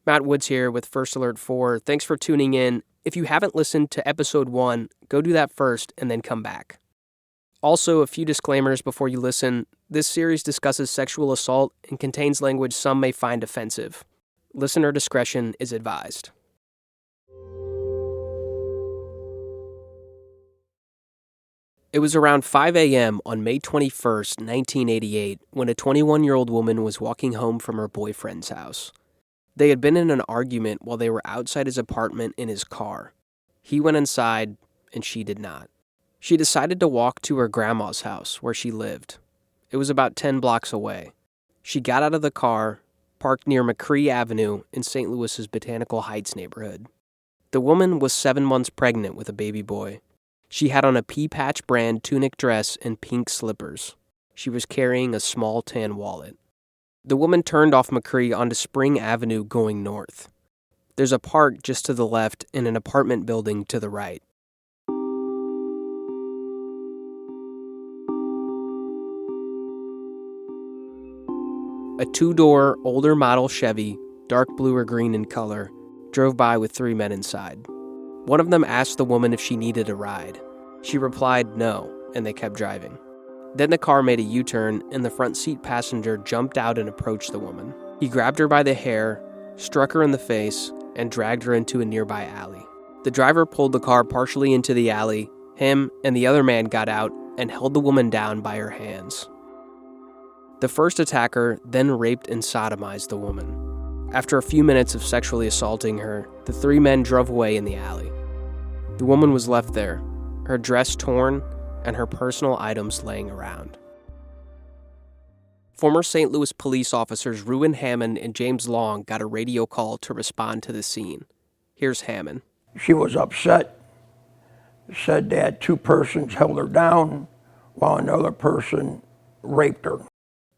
Matt Woods here with First Alert 4. Thanks for tuning in. If you haven't listened to Episode 1, go do that first and then come back. Also, a few disclaimers before you listen. This series discusses sexual assault and contains language some may find offensive. Listener discretion is advised. It was around 5 a.m. on May 21st, 1988, when a 21-year-old woman was walking home from her boyfriend's house. They had been in an argument while they were outside his apartment in his car. He went inside, and she did not. She decided to walk to her grandma's house, where she lived. It was about 10 blocks away. She got out of the car, parked near McCree Avenue in St. Louis's Botanical Heights neighborhood. The woman was 7 months pregnant with a baby boy. She had on a Pea Patch brand tunic dress and pink slippers. She was carrying a small tan wallet. The woman turned off McCree onto Spring Avenue going north. There's a park just to the left and an apartment building to the right. A two-door, older model Chevy, dark blue or green in color, drove by with 3 men inside. One of them asked the woman if she needed a ride. She replied no, and they kept driving. Then the car made a U-turn, and the front seat passenger jumped out and approached the woman. He grabbed her by the hair, struck her in the face, and dragged her into a nearby alley. The driver pulled the car partially into the alley. Him and the other man got out and held the woman down by her hands. The first attacker then raped and sodomized the woman. After a few minutes of sexually assaulting her, the 3 men drove away in the alley. The woman was left there, her dress torn and her personal items laying around. Former St. Louis police officers Ruin Hammond and James Long got a radio call to respond to the scene. Here's Hammond. She was upset, said that 2 persons held her down while another person raped her.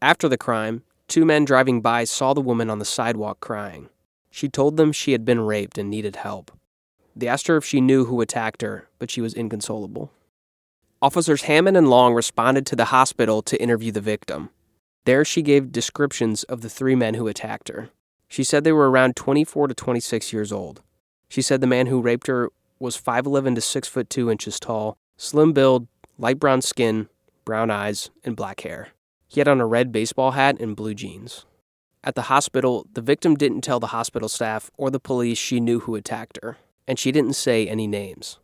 After the crime, 2 men driving by saw the woman on the sidewalk crying. She told them she had been raped and needed help. They asked her if she knew who attacked her, but she was inconsolable. Officers Hammond and Long responded to the hospital to interview the victim. There she gave descriptions of the 3 men who attacked her. She said they were around 24 to 26 years old. She said the man who raped her was 5'11 to 6 foot 2 inches tall, slim build, light brown skin, brown eyes, and black hair. He had on a red baseball hat and blue jeans. At the hospital, the victim didn't tell the hospital staff or the police she knew who attacked her, and she didn't say any names.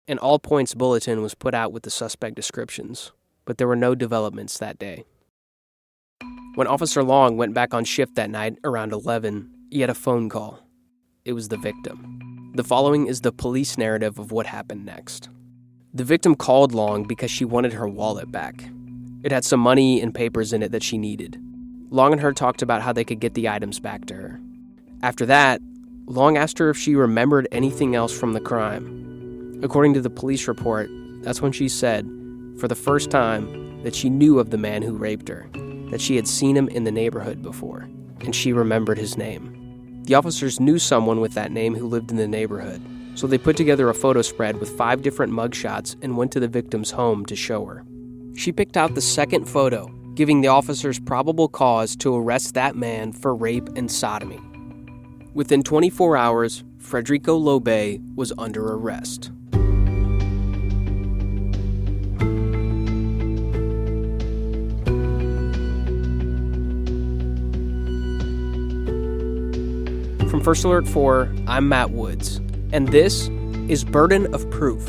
An all-points bulletin was put out with the suspect descriptions, but there were no developments that day. When Officer Long went back on shift that night around 11, he had a phone call. It was the victim. The following is the police narrative of what happened next. The victim called Long because she wanted her wallet back. It had some money and papers in it that she needed. Long and her talked about how they could get the items back to her. After that, Long asked her if she remembered anything else from the crime. According to the police report, that's when she said, for the first time, that she knew of the man who raped her, that she had seen him in the neighborhood before, and she remembered his name. The officers knew someone with that name who lived in the neighborhood, so they put together a photo spread with 5 different mugshots and went to the victim's home to show her. She picked out the second photo, giving the officers probable cause to arrest that man for rape and sodomy. Within 24 hours, Frederico Lowe-Bey was under arrest. From First Alert 4, I'm Matt Woods, and this is Burden of Proof.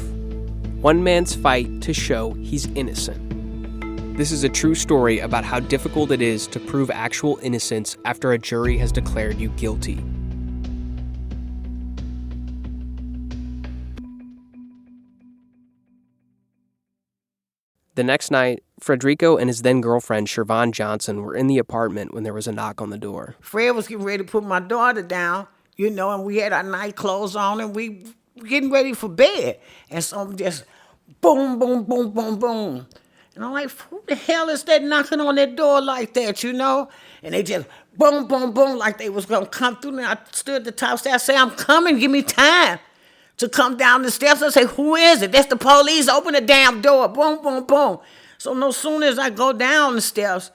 One man's fight to show he's innocent. This is a true story about how difficult it is to prove actual innocence after a jury has declared you guilty. The next night, Frederico and his then-girlfriend, Shervon Johnson, were in the apartment when there was a knock on the door. Fred was getting ready to put my daughter down, and we had our night clothes on, and we getting ready for bed. And so just boom, boom, boom, boom, boom. And I'm like, who the hell is that knocking on that door like that, And they just boom, boom, boom, like they was going to come through. And I stood at the top stairs, I say, I'm coming, give me time to come down the steps. I say, who is it? That's the police. Open the damn door. Boom, boom, boom. So no sooner as I go down the steps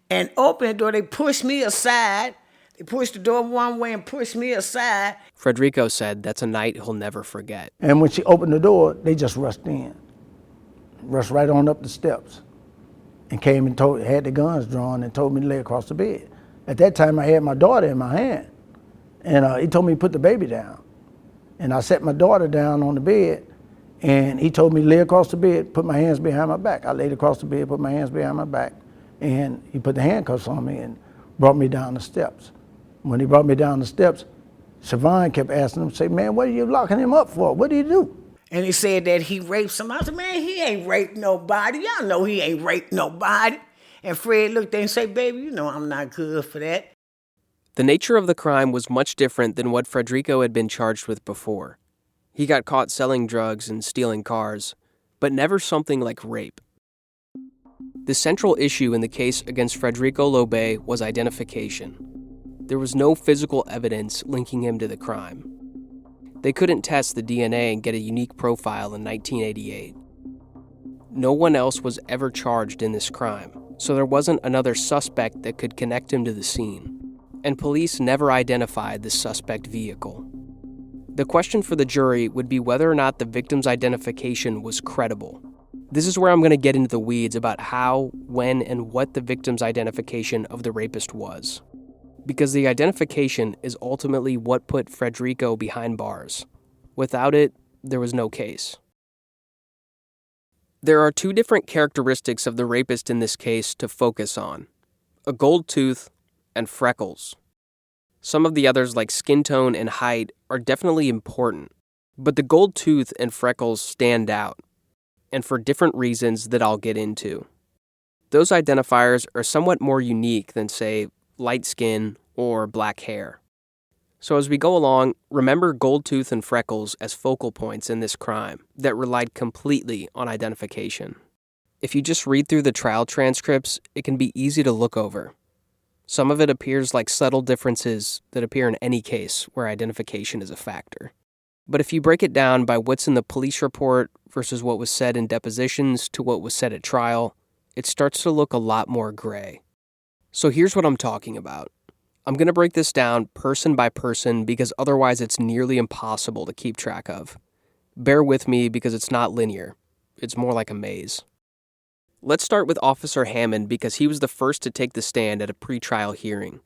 and open the door, they push me aside. He pushed the door one way and pushed me aside. Frederico said that's a night he'll never forget. And when she opened the door, they just rushed right on up the steps, and came and had the guns drawn and told me to lay across the bed. At that time, I had my daughter in my hand, and he told me to put the baby down. And I set my daughter down on the bed, and he told me to lay across the bed, put my hands behind my back. I laid across the bed, put my hands behind my back, and he put the handcuffs on me and brought me down the steps. When he brought me down the steps, Siobhan kept asking him, say, man, what are you locking him up for? What do you do? And he said that he raped somebody. I said, man, he ain't raped nobody. Y'all know he ain't raped nobody. And Fred looked there and said, baby, you know I'm not good for that. The nature of the crime was much different than what Frederico had been charged with before. He got caught selling drugs and stealing cars, but never something like rape. The central issue in the case against Frederico Lowe-Bey was identification. There was no physical evidence linking him to the crime. They couldn't test the DNA and get a unique profile in 1988. No one else was ever charged in this crime, so there wasn't another suspect that could connect him to the scene. And police never identified the suspect vehicle. The question for the jury would be whether or not the victim's identification was credible. This is where I'm going to get into the weeds about how, when, and what the victim's identification of the rapist was. Because the identification is ultimately what put Frederico behind bars. Without it, there was no case. There are two different characteristics of the rapist in this case to focus on: a gold tooth and freckles. Some of the others, like skin tone and height, are definitely important, but the gold tooth and freckles stand out, and for different reasons that I'll get into. Those identifiers are somewhat more unique than, say, light skin or black hair. So as we go along, remember gold tooth and freckles as focal points in this crime that relied completely on identification. If you just read through the trial transcripts, it can be easy to look over. Some of it appears like subtle differences that appear in any case where identification is a factor. But if you break it down by what's in the police report versus what was said in depositions to what was said at trial, it starts to look a lot more gray. So here's what I'm talking about. I'm going to break this down person by person because otherwise it's nearly impossible to keep track of. Bear with me because it's not linear. It's more like a maze. Let's start with Officer Hammond because he was the first to take the stand at a pretrial hearing.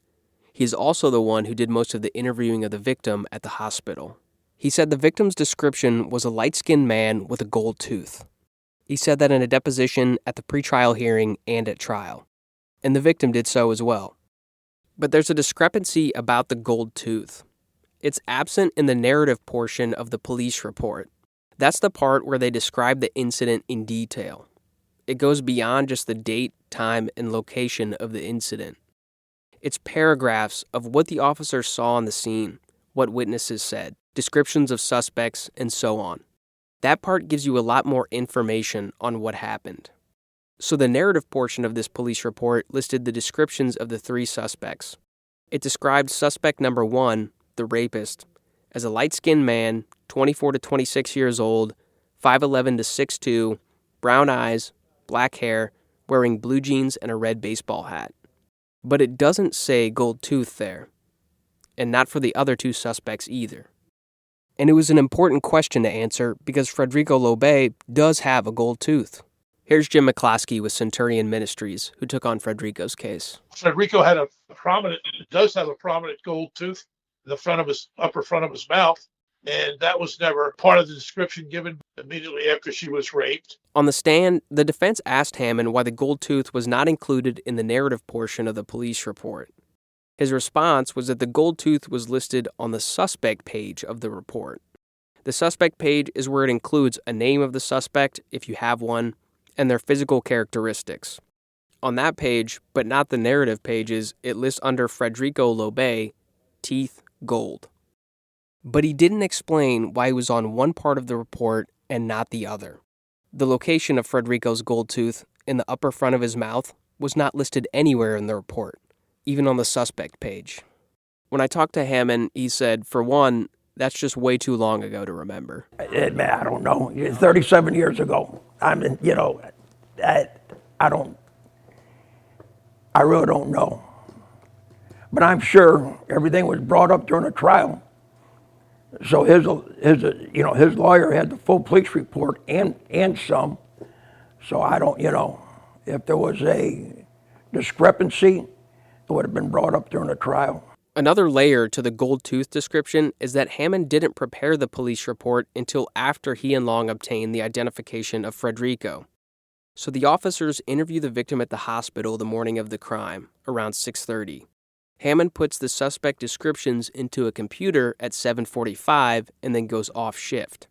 He's also the one who did most of the interviewing of the victim at the hospital. He said the victim's description was a light-skinned man with a gold tooth. He said that in a deposition at the pretrial hearing and at trial. And the victim did so as well. But there's a discrepancy about the gold tooth. It's absent in the narrative portion of the police report. That's the part where they describe the incident in detail. It goes beyond just the date, time, and location of the incident. It's paragraphs of what the officers saw on the scene, what witnesses said, descriptions of suspects, and so on. That part gives you a lot more information on what happened. So the narrative portion of this police report listed the descriptions of the three suspects. It described suspect number 1, the rapist, as a light-skinned man, 24 to 26 years old, 5'11 to 6'2", brown eyes, black hair, wearing blue jeans and a red baseball hat. But it doesn't say gold tooth there, and not for the other two suspects either. And it was an important question to answer because Frederico Lowe-Bey does have a gold tooth. Here's Jim McCloskey with Centurion Ministries, who took on Frederico's case. Frederico had does have a prominent gold tooth in the upper front of his mouth, and that was never part of the description given immediately after she was raped. On the stand, the defense asked Hammond why the gold tooth was not included in the narrative portion of the police report. His response was that the gold tooth was listed on the suspect page of the report. The suspect page is where it includes a name of the suspect, if you have one, and their physical characteristics. On that page, but not the narrative pages, it lists under Frederico Lowe-Bey, teeth gold. But he didn't explain why he was on one part of the report and not the other. The location of Frederico's gold tooth in the upper front of his mouth was not listed anywhere in the report, even on the suspect page. When I talked to Hammond, he said, for one, that's just way too long ago to remember. I don't know. 37 years ago. I really don't know. But I'm sure everything was brought up during the trial. So his lawyer had the full police report and some. So I don't, if there was a discrepancy, it would have been brought up during the trial. Another layer to the gold tooth description is that Hammond didn't prepare the police report until after he and Long obtained the identification of Frederico. So the officers interview the victim at the hospital the morning of the crime, around 6:30. Hammond puts the suspect descriptions into a computer at 7:45 and then goes off shift.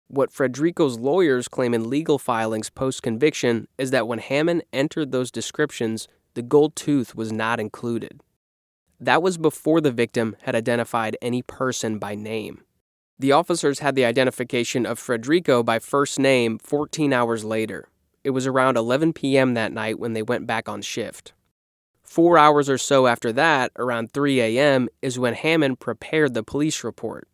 What Frederico's lawyers claim in legal filings post-conviction is that when Hammond entered those descriptions, the gold tooth was not included. That was before the victim had identified any person by name. The officers had the identification of Frederico by first name 14 hours later. It was around 11 p.m. that night when they went back on shift. 4 hours or so after that, around 3 a.m., is when Hammond prepared the police report.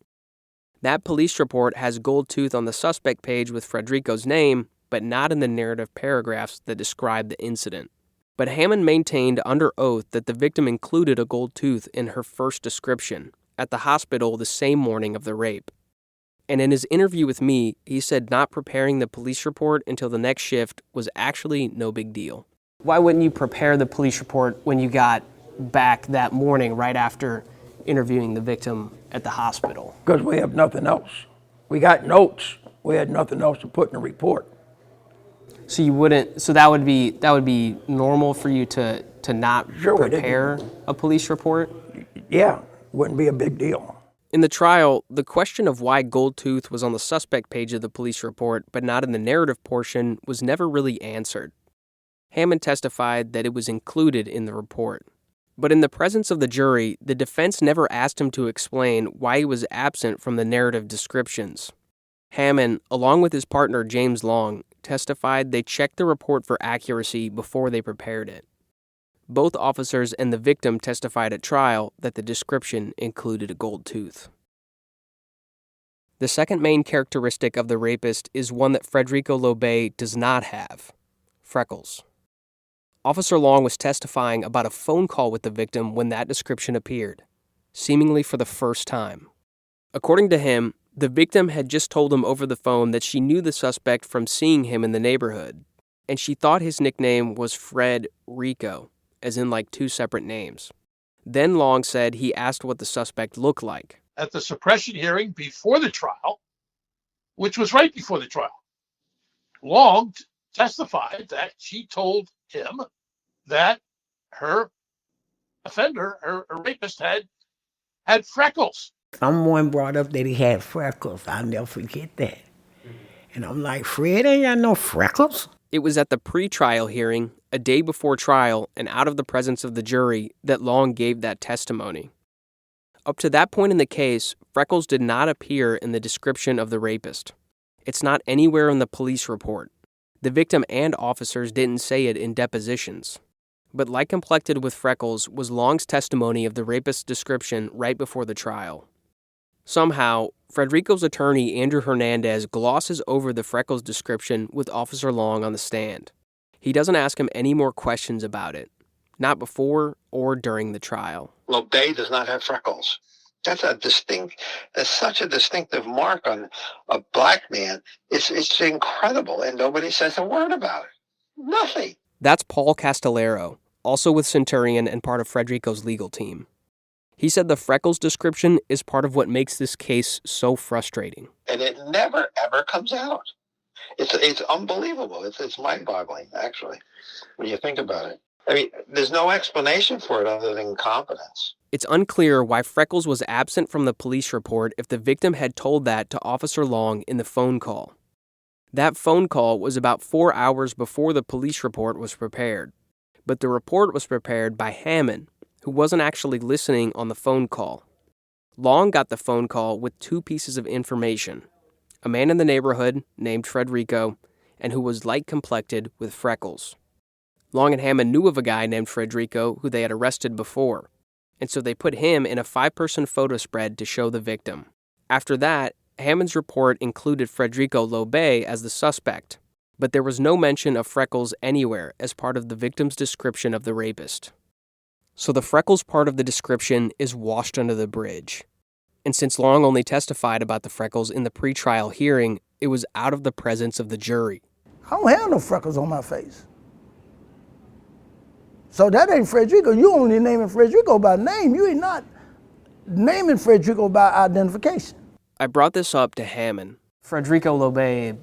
That police report has gold tooth on the suspect page with Frederico's name, but not in the narrative paragraphs that describe the incident. But Hammond maintained under oath that the victim included a gold tooth in her first description at the hospital the same morning of the rape. And in his interview with me, he said not preparing the police report until the next shift was actually no big deal. Why wouldn't you prepare the police report when you got back that morning right after interviewing the victim at the hospital? Because we have nothing else. We got notes. We had nothing else to put in the report. So you wouldn't. So that would be normal for you to not prepare a police report? Yeah, wouldn't be a big deal. In the trial, the question of why gold tooth was on the suspect page of the police report but not in the narrative portion was never really answered. Hammond testified that it was included in the report. But in the presence of the jury, the defense never asked him to explain why he was absent from the narrative descriptions. Hammond, along with his partner James Long, testified they checked the report for accuracy before they prepared it. Both officers and the victim testified at trial that the description included a gold tooth. The second main characteristic of the rapist is one that Frederico Lowe-Bey does not have: freckles. Officer Long was testifying about a phone call with the victim when that description appeared, seemingly for the first time. According to him, the victim had just told him over the phone that she knew the suspect from seeing him in the neighborhood, and she thought his nickname was Fred Rico, as in like two separate names. Then Long said he asked what the suspect looked like. At the suppression hearing before the trial, which was right before the trial, Long testified that she told him that her offender, her rapist, had freckles. Someone brought up that he had freckles. I'll never forget that. And I'm like, Fred ain't got no freckles. It was at the pre-trial hearing, a day before trial and out of the presence of the jury, that Long gave that testimony. Up to that point in the case, freckles did not appear in the description of the rapist. It's not anywhere in the police report. The victim and officers didn't say it in depositions. But light-complected with freckles was Long's testimony of the rapist's description right before the trial. Somehow, Frederico's attorney Andrew Hernandez glosses over the freckles description with Officer Long on the stand. He doesn't ask him any more questions about it, not before or during the trial. Lowe-Bey does not have freckles. That's such a distinctive mark on a black man. It's incredible, and nobody says a word about it. Nothing. That's Paul Castellero, also with Centurion and part of Frederico's legal team. He said the freckles description is part of what makes this case so frustrating. And it never, ever comes out. It's unbelievable. It's mind-boggling, actually, when you think about it. I mean, there's no explanation for it other than incompetence. It's unclear why freckles was absent from the police report if the victim had told that to Officer Long in the phone call. That phone call was about 4 hours before the police report was prepared. But the report was prepared by Hammond, who wasn't actually listening on the phone call. Long got the phone call with two pieces of information: a man in the neighborhood named Frederico, and who was light-complected with freckles. Long and Hammond knew of a guy named Frederico who they had arrested before, and so they put him in a 5-person photo spread to show the victim. After that, Hammond's report included Frederico Lowe-Bey as the suspect, but there was no mention of freckles anywhere as part of the victim's description of the rapist. So the freckles part of the description is washed under the bridge. And since Long only testified about the freckles in the pretrial hearing, it was out of the presence of the jury. I don't have no freckles on my face. So that ain't Frederico. You only naming Frederico by name. You ain't not naming Frederico by identification. I brought this up to Hammond. Frederico Lowe-Bey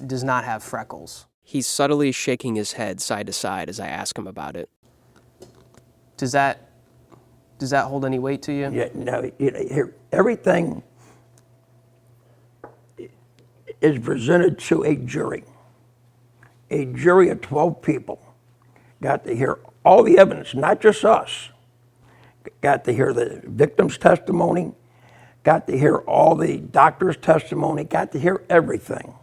does not have freckles. He's subtly shaking his head side to side as I ask him about it. Does that hold any weight to you? Yeah, no, everything is presented to a jury. A jury of 12 people got to hear all the evidence, not just us. Got to hear the victim's testimony, got to hear all the doctor's testimony, got to hear everything.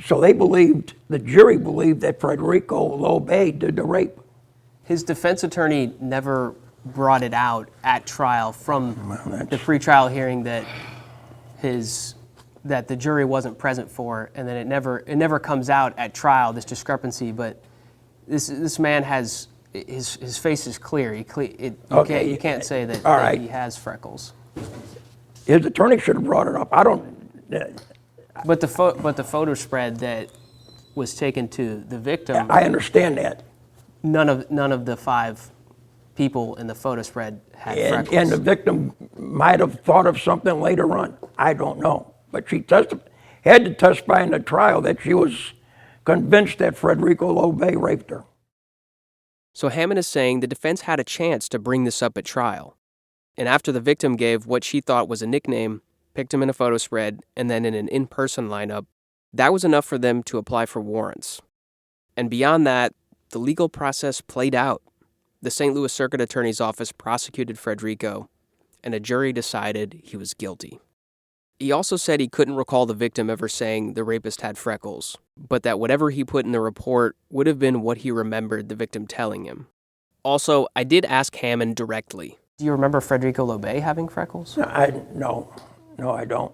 So the jury believed that Frederico Lowe-Bey did the rape. His defense attorney never brought it out at trial from the pretrial hearing that the jury wasn't present for, and then it never comes out at trial, this discrepancy. But this man has his face is clear. You can't say that he has freckles. His attorney should have brought it up. I don't. But the photo spread that was taken to the victim. I understand that. None of the 5 people in the photo spread had freckles. And the victim might have thought of something later on. I don't know. But she had to testify in the trial that she was convinced that Frederico Lowe-Bey raped her. So Hammond is saying the defense had a chance to bring this up at trial. And after the victim gave what she thought was a nickname, picked him in a photo spread, and then in an in-person lineup, that was enough for them to apply for warrants. And beyond that, the legal process played out. The St. Louis Circuit Attorney's Office prosecuted Frederico, and a jury decided he was guilty. He also said he couldn't recall the victim ever saying the rapist had freckles, but that whatever he put in the report would have been what he remembered the victim telling him. Also, I did ask Hammond directly. Do you remember Frederico Lowe-Bey having freckles? No, I don't.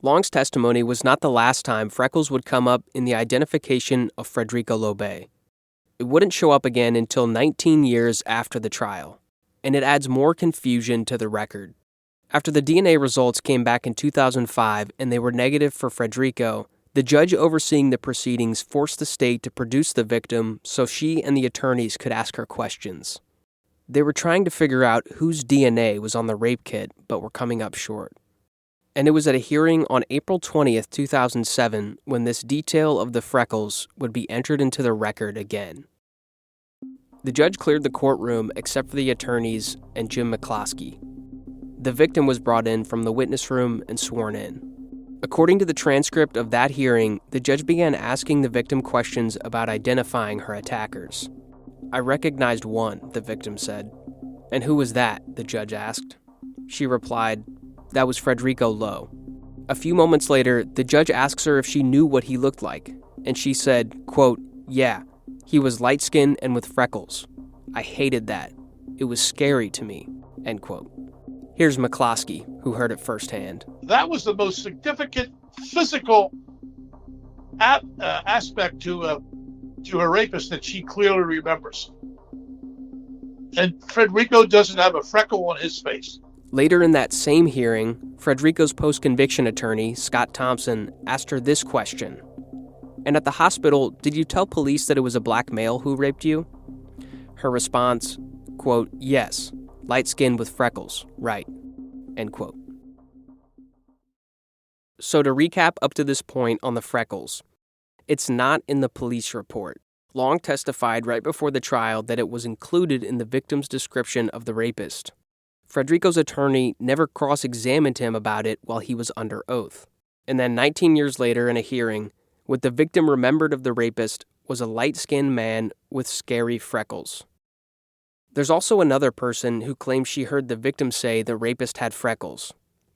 Long's testimony was not the last time freckles would come up in the identification of Frederico Lowe-Bey. It wouldn't show up again until 19 years after the trial, and it adds more confusion to the record. After the DNA results came back in 2005 and they were negative for Frederico, the judge overseeing the proceedings forced the state to produce the victim so she and the attorneys could ask her questions. They were trying to figure out whose DNA was on the rape kit, but were coming up short. And it was at a hearing on April 20th, 2007, when this detail of the freckles would be entered into the record again. The judge cleared the courtroom except for the attorneys and Jim McCloskey. The victim was brought in from the witness room and sworn in. According to the transcript of that hearing, the judge began asking the victim questions about identifying her attackers. "I recognized one," the victim said. "And who was that?" the judge asked. She replied, "That was Frederico Lowe." A few moments later, the judge asks her if she knew what he looked like, and she said, quote, "Yeah, he was light-skinned and with freckles. I hated that. It was scary to me," end quote. Here's McCloskey, who heard it firsthand. That was the most significant physical aspect to a rapist that she clearly remembers. And Frederico doesn't have a freckle on his face. Later in that same hearing, Frederico's post-conviction attorney, Scott Thompson, asked her this question. "And at the hospital, did you tell police that it was a black male who raped you?" Her response, quote, "Yes, light-skinned with freckles, right," end quote. So to recap up to this point on the freckles, it's not in the police report. Long testified right before the trial that it was included in the victim's description of the rapist. Frederico's attorney never cross-examined him about it while he was under oath. And then 19 years later in a hearing, what the victim remembered of the rapist was a light-skinned man with scary freckles. There's also another person who claims she heard the victim say the rapist had freckles.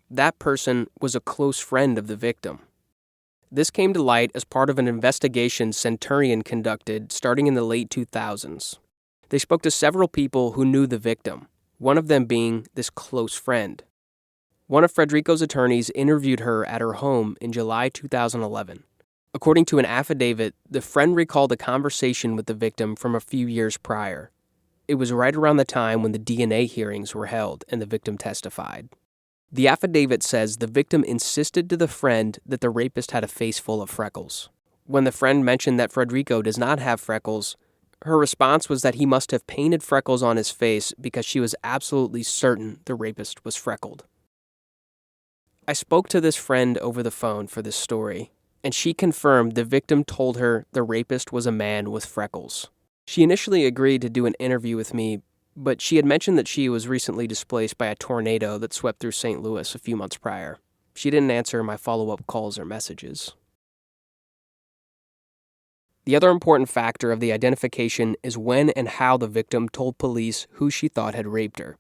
That person was a close friend of the victim. This came to light as part of an investigation Centurion conducted starting in the late 2000s. They spoke to several people who knew the victim, one of them being this close friend. One of Frederico's attorneys interviewed her at her home in July 2011. According to an affidavit, the friend recalled a conversation with the victim from a few years prior. It was right around the time when the DNA hearings were held and the victim testified. The affidavit says the victim insisted to the friend that the rapist had a face full of freckles. When the friend mentioned that Frederico does not have freckles, her response was that he must have painted freckles on his face because she was absolutely certain the rapist was freckled. I spoke to this friend over the phone for this story, and she confirmed the victim told her the rapist was a man with freckles. She initially agreed to do an interview with me, but she had mentioned that she was recently displaced by a tornado that swept through St. Louis a few months prior. She didn't answer my follow-up calls or messages. The other important factor of the identification is when and how the victim told police who she thought had raped her.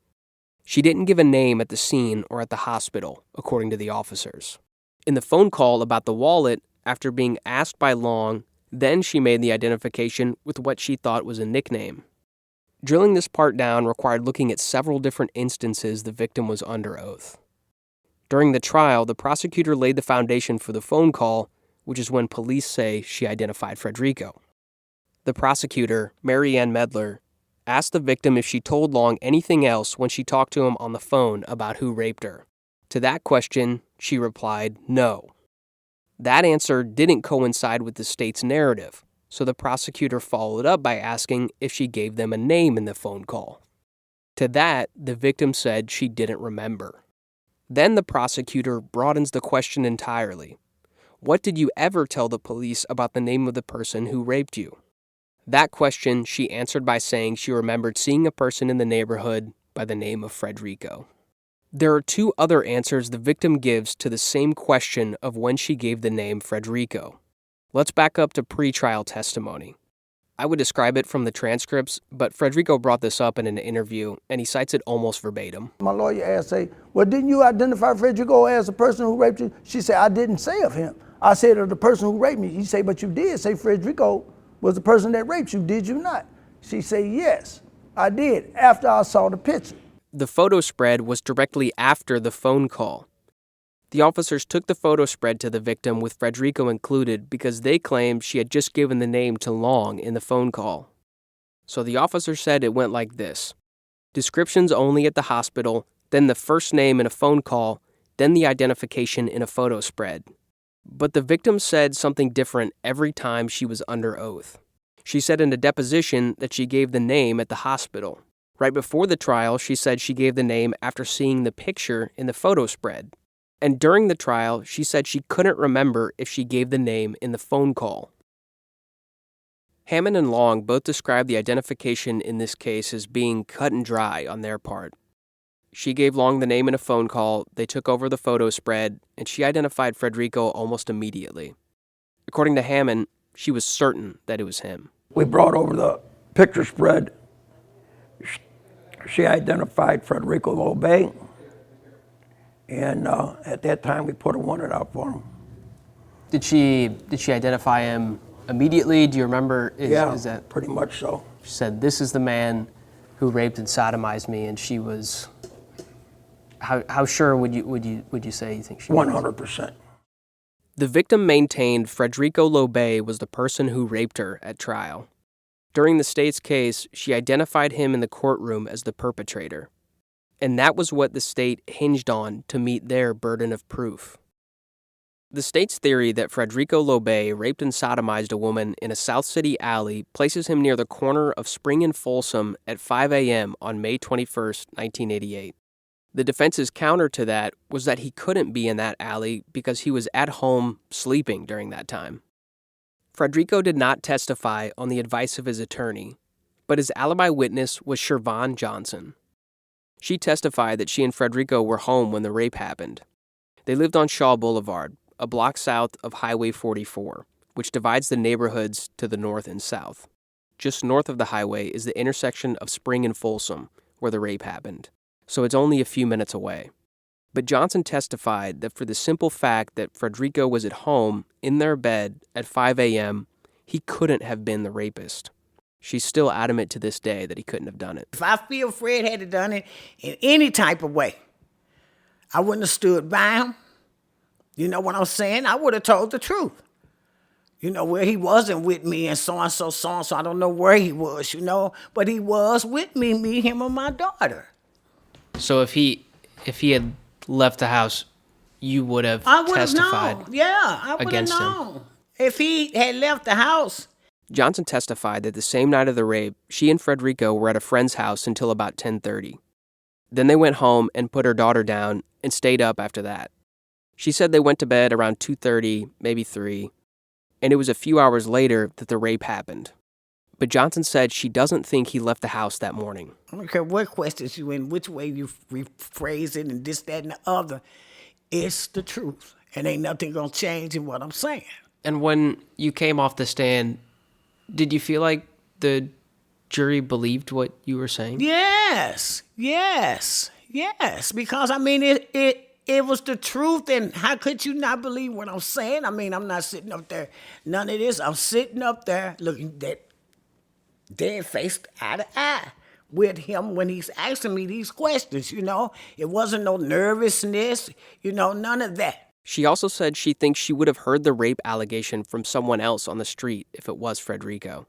She didn't give a name at the scene or at the hospital, according to the officers. In the phone call about the wallet, after being asked by Long, then she made the identification with what she thought was a nickname. Drilling this part down required looking at several different instances the victim was under oath. During the trial, the prosecutor laid the foundation for the phone call, which is when police say she identified Frederico. The prosecutor, Mary Ann Medler, asked the victim if she told Long anything else when she talked to him on the phone about who raped her. To that question, she replied, no. That answer didn't coincide with the state's narrative, so the prosecutor followed up by asking if she gave them a name in the phone call. To that, the victim said she didn't remember. Then the prosecutor broadens the question entirely. What did you ever tell the police about the name of the person who raped you? That question she answered by saying she remembered seeing a person in the neighborhood by the name of Frederico. There are two other answers the victim gives to the same question of when she gave the name Frederico. Let's back up to pre-trial testimony. I would describe it from the transcripts, but Frederico brought this up in an interview, and he cites it almost verbatim. My lawyer asked, well, didn't you identify Frederico as the person who raped you? She said, I didn't say of him. I said of the person who raped me. He said, but you did say Frederico was the person that raped you, did you not? She said, yes, I did, after I saw the picture. The photo spread was directly after the phone call. The officers took the photo spread to the victim with Frederico included because they claimed she had just given the name to Long in the phone call. So the officer said it went like this: descriptions only at the hospital, then the first name in a phone call, then the identification in a photo spread. But the victim said something different every time she was under oath. She said in a deposition that she gave the name at the hospital. Right before the trial, she said she gave the name after seeing the picture in the photo spread. And during the trial, she said she couldn't remember if she gave the name in the phone call. Hammond and Long both described the identification in this case as being cut and dry on their part. She gave Long the name in a phone call, they took over the photo spread, and she identified Frederico almost immediately. According to Hammond, she was certain that it was him. We brought over the picture spread. She identified Frederico Lowe-Bey, and at that time we put a warrant out for him. Did she identify him immediately? Do you remember? Is that pretty much so. She said, "This is the man who raped and sodomized me," and she was. How sure would you say you think she was? 100%. The victim maintained Frederico Lowe-Bey was the person who raped her at trial. During the state's case, she identified him in the courtroom as the perpetrator. And that was what the state hinged on to meet their burden of proof. The state's theory that Frederico Lowe-Bey raped and sodomized a woman in a South City alley places him near the corner of Spring and Folsom at 5 a.m. on May 21, 1988. The defense's counter to that was that he couldn't be in that alley because he was at home sleeping during that time. Frederico did not testify on the advice of his attorney, but his alibi witness was Shervon Johnson. She testified that she and Frederico were home when the rape happened. They lived on Shaw Boulevard, a block south of Highway 44, which divides the neighborhoods to the north and south. Just north of the highway is the intersection of Spring and Folsom, where the rape happened, so it's only a few minutes away. But Johnson testified that for the simple fact that Frederico was at home, in their bed, at 5 a.m., he couldn't have been the rapist. She's still adamant to this day that he couldn't have done it. If I feel Fred had done it in any type of way, I wouldn't have stood by him. You know what I'm saying? I would have told the truth. Where he wasn't with me and so-and-so, so-and-so. I don't know where he was, but he was with me, him, and my daughter. So if he had left the house, you would have testified known. Yeah, I would have known. If he had left the house. Johnson testified that the same night of the rape, she and Frederico were at a friend's house until about 10:30. Then they went home and put her daughter down and stayed up after that. She said they went to bed around 2:30, maybe 3, and it was a few hours later that the rape happened. But Johnson said she doesn't think he left the house that morning. I don't care what questions you in, which way you rephrase it, and this, that, and the other. It's the truth, and ain't nothing gonna change in what I'm saying. And when you came off the stand, did you feel like the jury believed what you were saying? Yes. Because it was the truth, and how could you not believe what I'm saying? I mean, I'm not sitting up there, none of this. I'm sitting up there looking dead faced eye to eye with him when he's asking me these questions, It wasn't no nervousness, none of that. She also said she thinks she would have heard the rape allegation from someone else on the street if it was Frederico.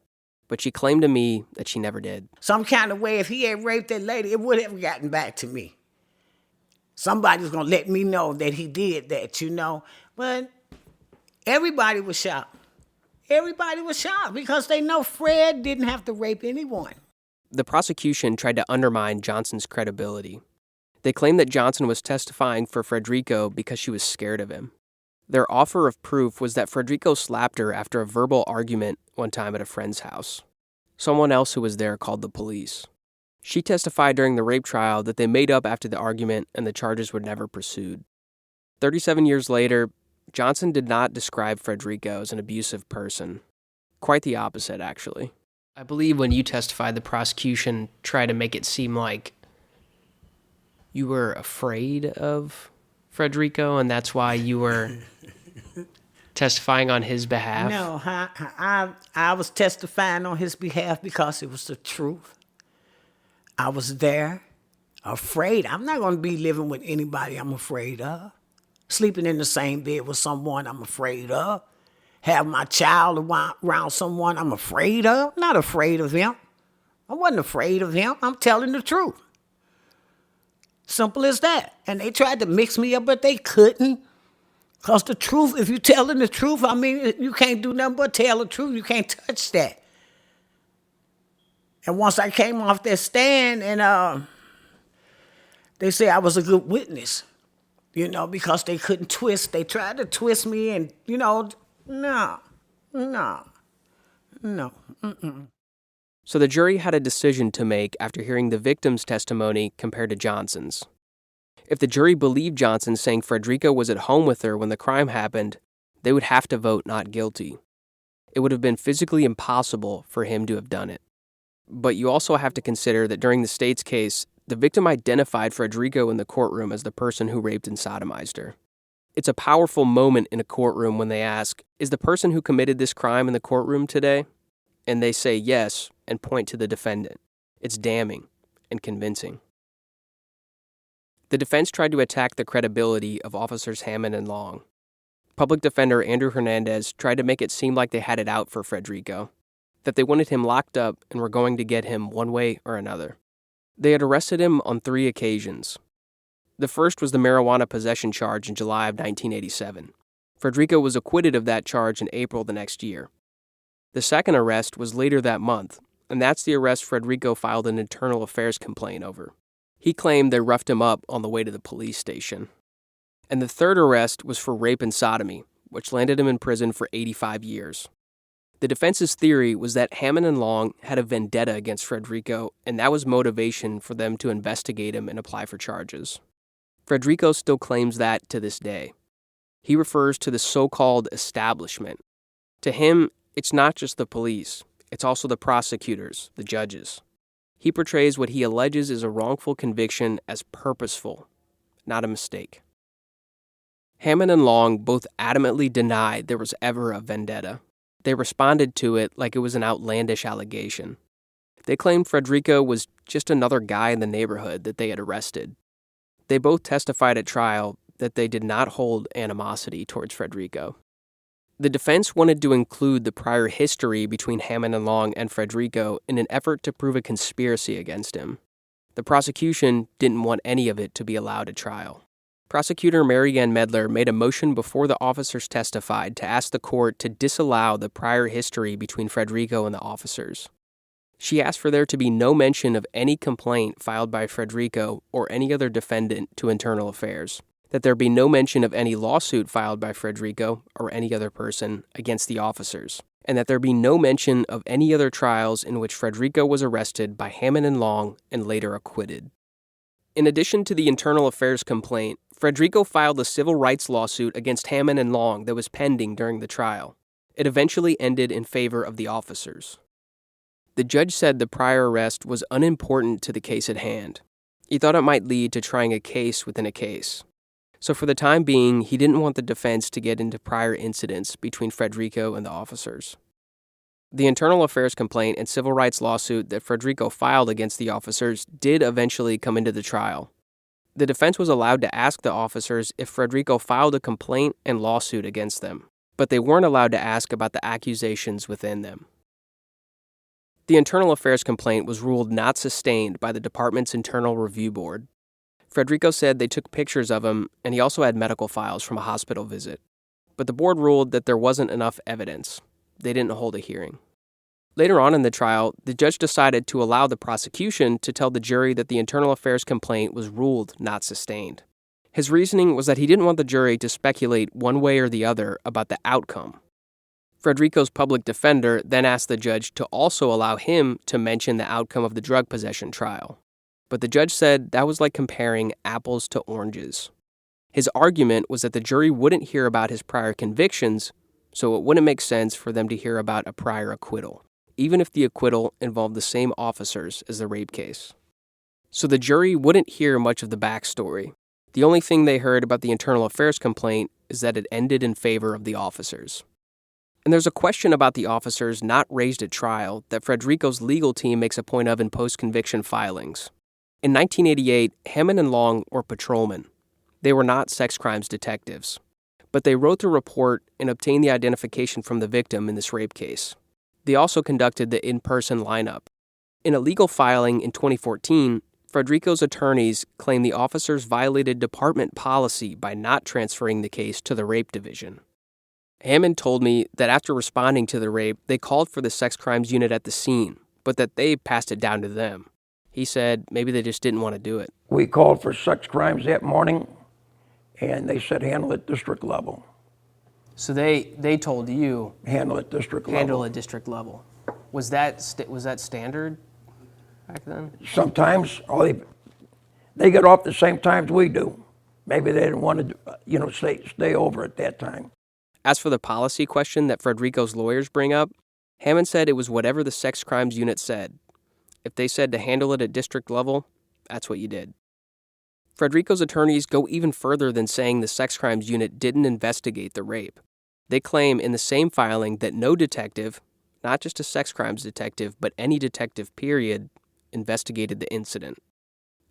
But she claimed to me that she never did. Some kind of way, if he had raped that lady, it would have gotten back to me. Somebody's going to let me know that he did that, But everybody was shocked. Everybody was shocked because they know Fred didn't have to rape anyone. The prosecution tried to undermine Johnson's credibility. They claimed that Johnson was testifying for Frederico because she was scared of him. Their offer of proof was that Frederico slapped her after a verbal argument one time at a friend's house. Someone else who was there called the police. She testified during the rape trial that they made up after the argument and the charges were never pursued. 37 years later, Johnson did not describe Frederico as an abusive person. Quite the opposite, actually. I believe when you testified, the prosecution tried to make it seem like you were afraid of Frederico, and that's why you were testifying on his behalf. No, I was testifying on his behalf because it was the truth. I was there, afraid. I'm not going to be living with anybody I'm afraid of. Sleeping in the same bed with someone I'm afraid of. Have my child around someone I'm afraid of. Not afraid of him. I wasn't afraid of him. I'm telling the truth. Simple as that. And they tried to mix me up, but they couldn't. Because the truth, if you're telling the truth, I mean, you can't do nothing but tell the truth. You can't touch that. And once I came off that stand, and they say I was a good witness, because they couldn't twist. They tried to twist me, and, no. So the jury had a decision to make after hearing the victim's testimony compared to Johnson's. If the jury believed Johnson saying Frederico was at home with her when the crime happened, they would have to vote not guilty. It would have been physically impossible for him to have done it. But you also have to consider that during the state's case, the victim identified Frederico in the courtroom as the person who raped and sodomized her. It's a powerful moment in a courtroom when they ask, is the person who committed this crime in the courtroom today? And they say yes and point to the defendant. It's damning and convincing. The defense tried to attack the credibility of Officers Hammond and Long. Public Defender Andrew Hernandez tried to make it seem like they had it out for Frederico, that they wanted him locked up and were going to get him one way or another. They had arrested him on 3 occasions. The first was the marijuana possession charge in July of 1987. Frederico was acquitted of that charge in April the next year. The second arrest was later that month, and that's the arrest Frederico filed an internal affairs complaint over. He claimed they roughed him up on the way to the police station. And the third arrest was for rape and sodomy, which landed him in prison for 85 years. The defense's theory was that Hammond and Long had a vendetta against Frederico, and that was motivation for them to investigate him and apply for charges. Frederico still claims that to this day. He refers to the so-called establishment. To him, it's not just the police, it's also the prosecutors, the judges. He portrays what he alleges is a wrongful conviction as purposeful, not a mistake. Hammond and Long both adamantly denied there was ever a vendetta. They responded to it like it was an outlandish allegation. They claimed Frederico was just another guy in the neighborhood that they had arrested. They both testified at trial that they did not hold animosity towards Frederico. The defense wanted to include the prior history between Hammond and Long and Frederico in an effort to prove a conspiracy against him. The prosecution didn't want any of it to be allowed at trial. Prosecutor Mary Ann Medler made a motion before the officers testified to ask the court to disallow the prior history between Frederico and the officers. She asked for there to be no mention of any complaint filed by Frederico or any other defendant to Internal Affairs, that there be no mention of any lawsuit filed by Frederico or any other person against the officers, and that there be no mention of any other trials in which Frederico was arrested by Hammond and Long and later acquitted. In addition to the Internal Affairs complaint, Frederico filed a civil rights lawsuit against Hammond and Long that was pending during the trial. It eventually ended in favor of the officers. The judge said the prior arrest was unimportant to the case at hand. He thought it might lead to trying a case within a case. So for the time being, he didn't want the defense to get into prior incidents between Frederico and the officers. The Internal Affairs complaint and civil rights lawsuit that Frederico filed against the officers did eventually come into the trial. The defense was allowed to ask the officers if Frederico filed a complaint and lawsuit against them, but they weren't allowed to ask about the accusations within them. The Internal Affairs complaint was ruled not sustained by the department's Internal Review Board. Frederico said they took pictures of him, and he also had medical files from a hospital visit. But the board ruled that there wasn't enough evidence. They didn't hold a hearing. Later on in the trial, the judge decided to allow the prosecution to tell the jury that the Internal Affairs complaint was ruled not sustained. His reasoning was that he didn't want the jury to speculate one way or the other about the outcome. Frederico's public defender then asked the judge to also allow him to mention the outcome of the drug possession trial. But the judge said that was like comparing apples to oranges. His argument was that the jury wouldn't hear about his prior convictions, so it wouldn't make sense for them to hear about a prior acquittal, even if the acquittal involved the same officers as the rape case. So the jury wouldn't hear much of the backstory. The only thing they heard about the Internal Affairs complaint is that it ended in favor of the officers. And there's a question about the officers not raised at trial that Frederico's legal team makes a point of in post-conviction filings. In 1988, Hammond and Long were patrolmen. They were not sex crimes detectives. But they wrote the report and obtained the identification from the victim in this rape case. They also conducted the in-person lineup. In a legal filing in 2014, Frederico's attorneys claim the officers violated department policy by not transferring the case to the rape division. Hammond told me that after responding to the rape, they called for the sex crimes unit at the scene, but that they passed it down to them. He said maybe they just didn't want to do it. We called for sex crimes that morning, and they said handle it district level. So they told you handle it district level. Handle it district level. Was that standard back then? Sometimes they get off the same times we do. Maybe they didn't want to stay over at that time. As for the policy question that Frederico's lawyers bring up, Hammond said it was whatever the sex crimes unit said. If they said to handle it at district level, that's what you did. Frederico's attorneys go even further than saying the sex crimes unit didn't investigate the rape. They claim in the same filing that no detective, not just a sex crimes detective, but any detective period, investigated the incident.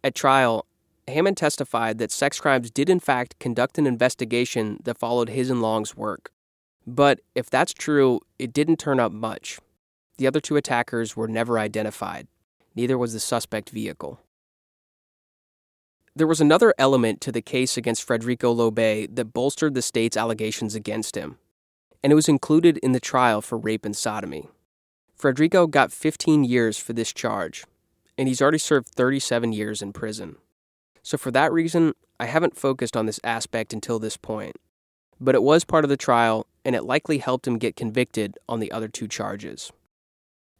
At trial, Hammond testified that sex crimes did in fact conduct an investigation that followed his and Long's work. But if that's true, it didn't turn up much. The other two attackers were never identified. Neither was the suspect vehicle. There was another element to the case against Frederico Lowe-Bey that bolstered the state's allegations against him, and it was included in the trial for rape and sodomy. Frederico got 15 years for this charge, and he's already served 37 years in prison. So for that reason, I haven't focused on this aspect until this point. But it was part of the trial, and it likely helped him get convicted on the other two charges.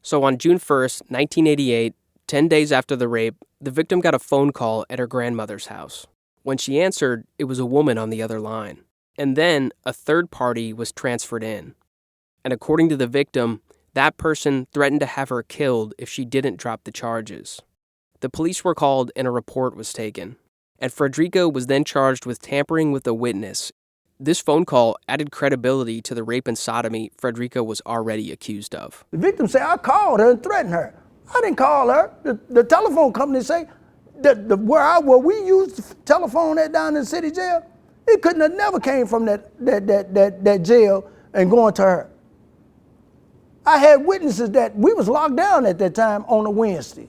So on June 1st, 1988, 10 days after the rape, the victim got a phone call at her grandmother's house. When she answered, it was a woman on the other line. And then a third party was transferred in. And according to the victim, that person threatened to have her killed if she didn't drop the charges. The police were called and a report was taken. And Frederico was then charged with tampering with a witness. This phone call added credibility to the rape and sodomy Frederico was already accused of. The victim said, I called her and threatened her. I didn't call her. The telephone company say where we used the telephone at down in the city jail, it couldn't have never came from that jail and going to her. I had witnesses that we was locked down at that time on a Wednesday.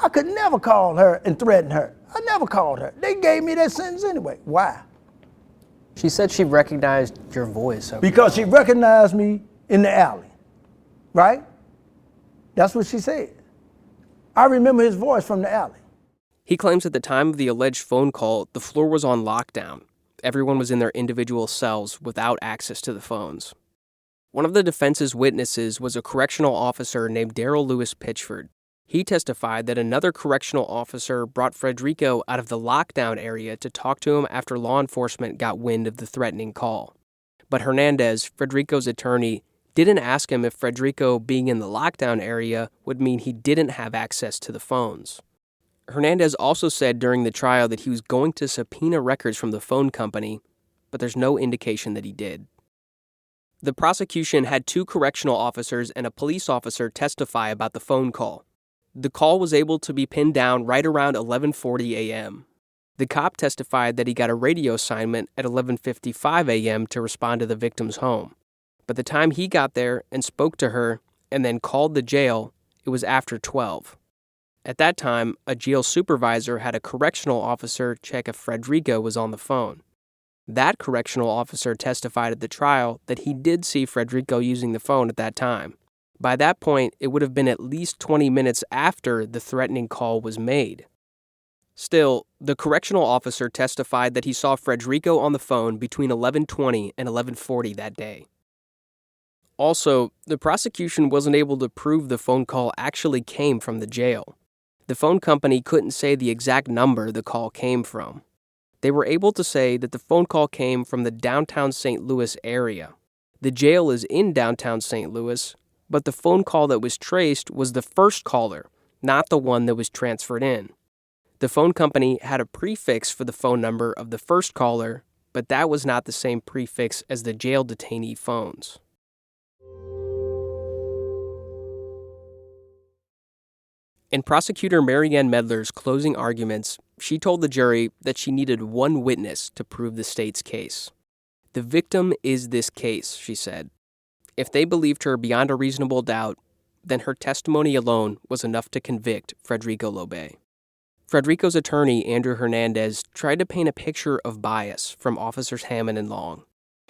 I could never call her and threaten her. I never called her. They gave me that sentence anyway. Why? She said she recognized your voice. Because she recognized me in the alley, right? That's what she said. I remember his voice from the alley. He claims at the time of the alleged phone call, the floor was on lockdown. Everyone was in their individual cells without access to the phones. One of the defense's witnesses was a correctional officer named Darrell Lewis Pitchford. He testified that another correctional officer brought Frederico out of the lockdown area to talk to him after law enforcement got wind of the threatening call. But Hernandez, Frederico's attorney, didn't ask him if Frederico being in the lockdown area would mean he didn't have access to the phones. Hernandez also said during the trial that he was going to subpoena records from the phone company, but there's no indication that he did. The prosecution had 2 correctional officers and a police officer testify about the phone call. The call was able to be pinned down right around 11:40 a.m. The cop testified that he got a radio assignment at 11:55 a.m. to respond to the victim's home. But the time he got there and spoke to her and then called the jail, it was after 12. At that time, a jail supervisor had a correctional officer check if Frederico was on the phone. That correctional officer testified at the trial that he did see Frederico using the phone at that time. By that point, it would have been at least 20 minutes after the threatening call was made. Still, the correctional officer testified that he saw Frederico on the phone between 11:20 and 11:40 that day. Also, the prosecution wasn't able to prove the phone call actually came from the jail. The phone company couldn't say the exact number the call came from. They were able to say that the phone call came from the downtown St. Louis area. The jail is in downtown St. Louis, but the phone call that was traced was the first caller, not the one that was transferred in. The phone company had a prefix for the phone number of the first caller, but that was not the same prefix as the jail detainee phones. In prosecutor Marianne Medler's closing arguments, she told the jury that she needed one witness to prove the state's case. The victim is this case, she said. If they believed her beyond a reasonable doubt, then her testimony alone was enough to convict Frederico Lowe-Bey. Frederico's attorney, Andrew Hernandez, tried to paint a picture of bias from Officers Hammond and Long.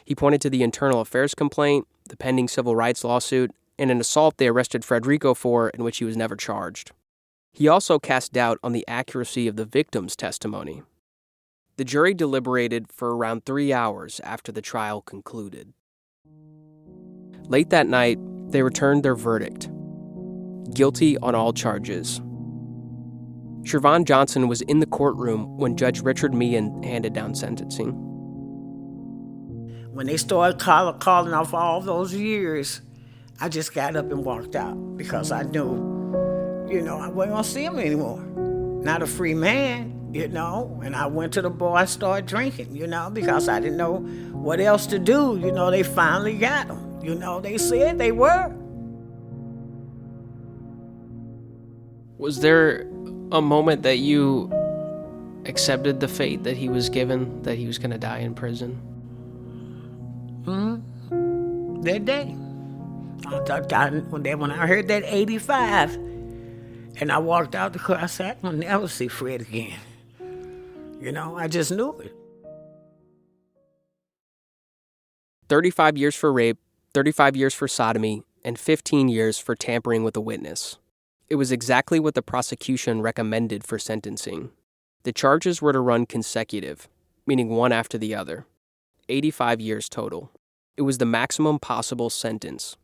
He pointed to the internal affairs complaint, the pending civil rights lawsuit, and an assault they arrested Frederico for in which he was never charged. He also cast doubt on the accuracy of the victim's testimony. The jury deliberated for around 3 hours after the trial concluded. Late that night, they returned their verdict. Guilty on all charges. Shervon Johnson was in the courtroom when Judge Richard Meehan handed down sentencing. When they started calling off all those years, I just got up and walked out because I knew, I wasn't going to see him anymore. Not a free man, and I went to the bar and started drinking, because I didn't know what else to do. They finally got him. They said they were. Was there a moment that you accepted the fate that he was given, that he was going to die in prison? That day. When I heard that 85, and I walked out the car, I said, I'll never see Fred again. I just knew it. 35 years for rape, 35 years for sodomy, and 15 years for tampering with a witness. It was exactly what the prosecution recommended for sentencing. The charges were to run consecutive, meaning one after the other. 85 years total. It was the maximum possible sentence.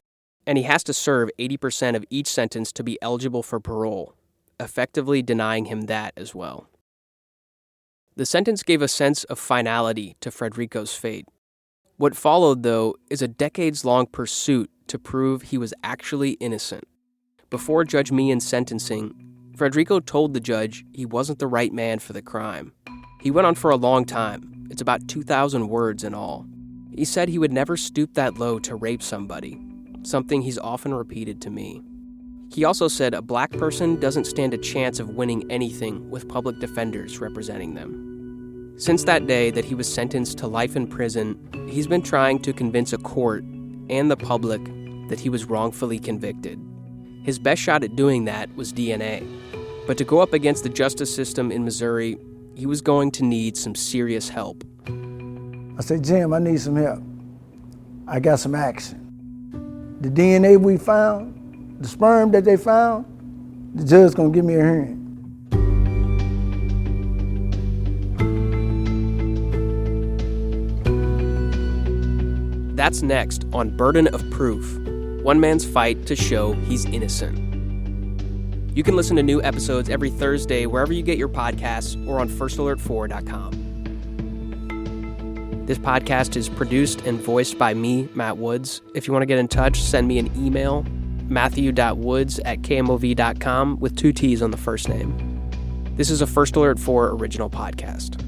And he has to serve 80% of each sentence to be eligible for parole, effectively denying him that as well. The sentence gave a sense of finality to Frederico's fate. What followed, though, is a decades-long pursuit to prove he was actually innocent. Before Judge Meehan's sentencing, Frederico told the judge he wasn't the right man for the crime. He went on for a long time. It's about 2,000 words in all. He said he would never stoop that low to rape somebody, something he's often repeated to me. He also said a black person doesn't stand a chance of winning anything with public defenders representing them. Since that day that he was sentenced to life in prison, he's been trying to convince a court and the public that he was wrongfully convicted. His best shot at doing that was DNA. But to go up against the justice system in Missouri, he was going to need some serious help. I said, Jim, I need some help. I got some action. The DNA we found, the sperm that they found, the judge's gonna give me a hearing. That's next on Burden of Proof, one man's fight to show he's innocent. You can listen to new episodes every Thursday wherever you get your podcasts or on firstalerts4.com. This podcast is produced and voiced by me, Matt Woods. If you want to get in touch, send me an email, matthew.woods@kmov.com with 2 T's on the first name. This is a First Alert 4 original podcast.